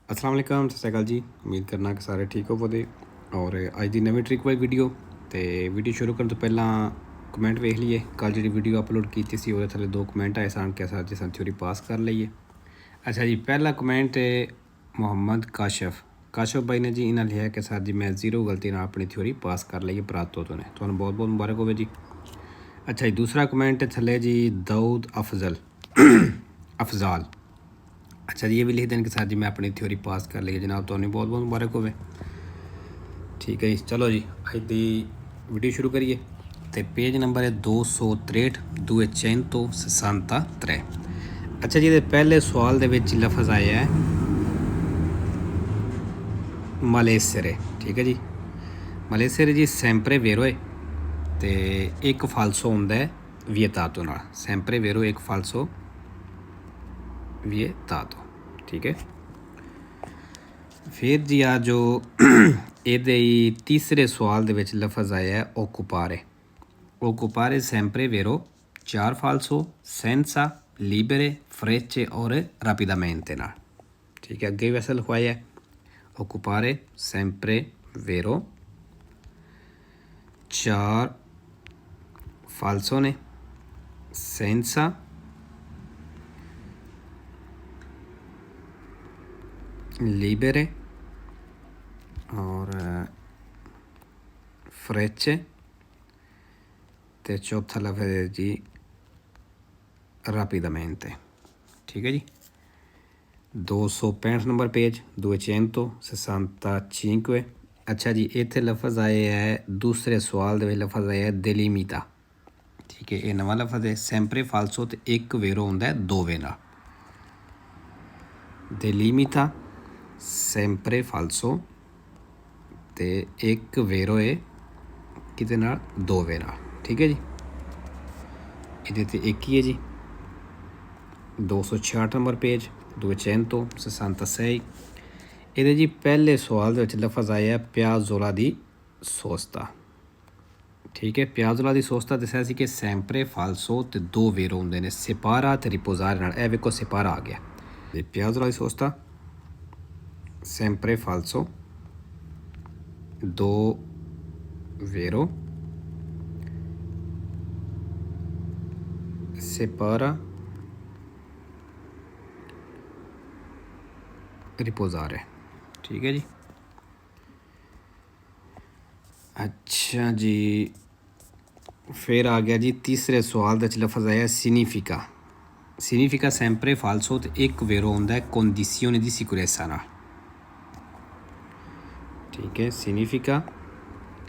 अस्सलाम वालेकुम, सत श्री अकाल जी। उम्मीद करना कि सारे ठीक होवोगे। और अज की नवीं ट्रिक वाली वीडियो तो वीडियो शुरू करने तो पहला कमेंट वेख लीए। कल जी वीडियो अपलोड की सी वो थले 2 कमेंट आए सन कि सर जी सन थ्योरी पास कर लीए। अच्छा जी, पहला कमेंट है मोहम्मद काशफ भाई ने जी। इन्हें लिखा कि सर जी मैं 0 गलती ना अपनी थ्योरी पास कर ली परातो तो ने, तो बहुत बहुत मुबारक हो जी। अच्छा जी, दूसरा कमेंट है थले जी दाऊद अफजाल। अच्छा जी, ये भी लिख दें कि सर जी मैं अपनी थ्योरी पास कर ली जनाब, तो बहुत बहुत मुबारक हो। ठीक है जी, चलो जी अज की वीडियो शुरू करिए। तो पेज नंबर है 263 दूए चैन तो 67। अच्छा जी, पहले सवाल दे विच लफज आया है मलेसरे। ठीक है जी, मलेसरे जी सैंपरे वेरोए तो एक फालसो होंदा है वियतातो नाल। सैंपरे वेरो एक फालसो वियतातो। ठीक है, फिर जी आ जो ये तीसरे सवाल दे विच लफज आया है ओकुपारे सैंपरे वेरो 4 फालसो सेंसा लीबरे फ्रेचे और रापिदामेंटे नाल। ठीक है, अगे वैसे लिखवाया है ओकुपारे सैंपरे वेरो 4 फालसो ने सेंसा लीबरे और फ्रेचे तो चौथा लफ्ज़ है जी रापिदामेंटे। ठीक है जी, 265 नंबर पेज 265। अच्छा जी, इत्थे लफ्ज़ आए है दूसरे सवाल दे लफ्ज़ आया है देलीमीता। ठीक है, ये नवा लफ्ज़ है सैंपरे फालसो तो एक वेरो होंदा है 2 वे नाल। देलीमीता सैंपरे फालसो तो एक वेरो है किते नाल 2 वे नाल। ठीक है जी, ये एक ही है जी। 266 नंबर पेज 266। ये जी पहले सवाल दे लफ्ज़ आया प्याजोला दी सोस्ता। ठीक है, प्याजोला दी सोस्ता दस्या सी कि सैंपरे फालसो तो 2 वेरो होंदे ने सिपारा तो रिपोजारे नाल। ए वेखो सिपारा आ गया। प्याजोला दी सोस्ता सैंपरे फालसो 2 वेरो सिपारा रिपोजारे। ठीक है जी। अच्छा जी, फिर आ गया जी तीसरे सवाल का लफ्ज़ आया सिग्निफिका सैंपरे फालसो तो एक वेरो होंदा है कंडीशियोने दी सिक्योरेसा नाल। ठीक है, सिग्निफिका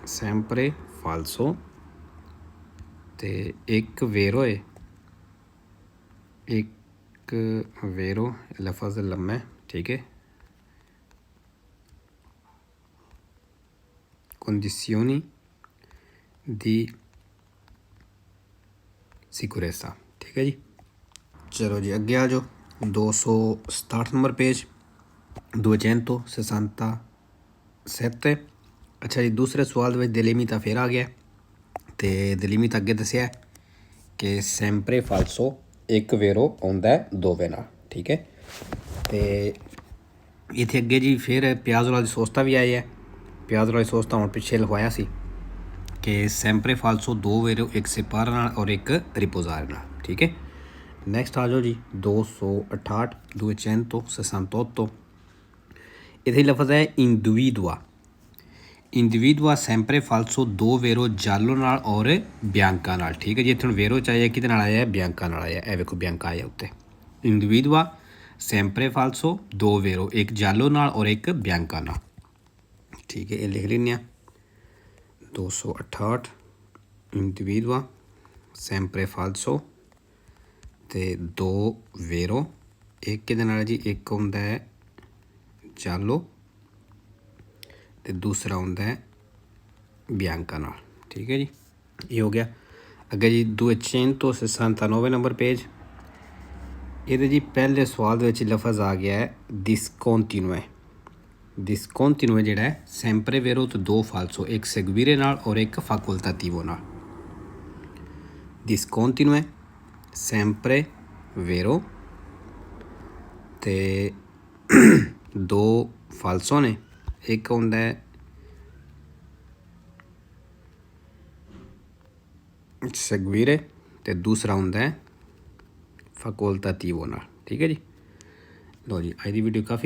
सैंपरे फालसो तो एक वेरो है लफ्ज़ लम्मा है। ठीक है, कंडीशियोनी दी सिक्योरेसा। ठीक है जी, चलो जी अगे आ जाओ 267 नंबर पेज 267। अच्छा जी, दूसरे सवाल में दिलीमीता फिर आ गया तो दिलीमीता अगे दसिया कि सैंपरे फालसो एक वेरो आउंदा है 2 वे नाल। ठीक है, तो इत्थे अगे जी फिर प्याजोला दी सोस्ता भी आई है। प्याजोला दी सोस्ता हुण पिछे लिखवाया सी कि सैंपरे फालसो 2 वेरो एक सिपारा नाल और एक रिपोजारे नाल। ठीक है, नैक्सट आ जाओ जी 268 268। इत्थे लफ्ज़ है इंडिविदुआ सैंपरे फालसो 2 वेरो जालो नाल और बियांका नाल। ठीक है जी, इत्थे वेरो चाहिए कि आया है बियांका नाल आया। ए वेखो बियांका आया उत्ते। इंडिविदुआ सैंपरे फालसो 2 वेरो एक जालो नाल और एक बियांका नाल। ठीक है, ये लिख लें 268 इंडिविदुआ सैंपरे फालसो तो 2 वेरो एक के नाल जी एक होंदा है जालो तो दूसरा होंदा है बियांका नाल। ठीक है जी, ये हो गया। अगे जी 269 नंबर पेज। ये जी पहले सवाल लफ्ज़ आ गया है डिस्कॉन्टिन्यूए जिहड़ा है सैंपरे वेरो तो 2 फालसो एक सेगवीरे नाल और एक फाकुल्तातिवो नाल। डिस्कॉन्टिन्यूए सैंपरे वेरो तो ਦੋ ਫਾਲਸੋ ਨੇ, ਇੱਕ ਹੁੰਦਾ ਸਗਵੀਰੇ ਤੇ ਦੂਸਰਾ ਹੁੰਦਾ ਫੈਕੋਲਤਾਤੀਵੋ ਨਾਲ। ਠੀਕ ਹੈ ਜੀ। ਲਓ ਜੀ, ਅੱਜ ਦੀ ਵੀਡੀਓ ਕਾਫੀ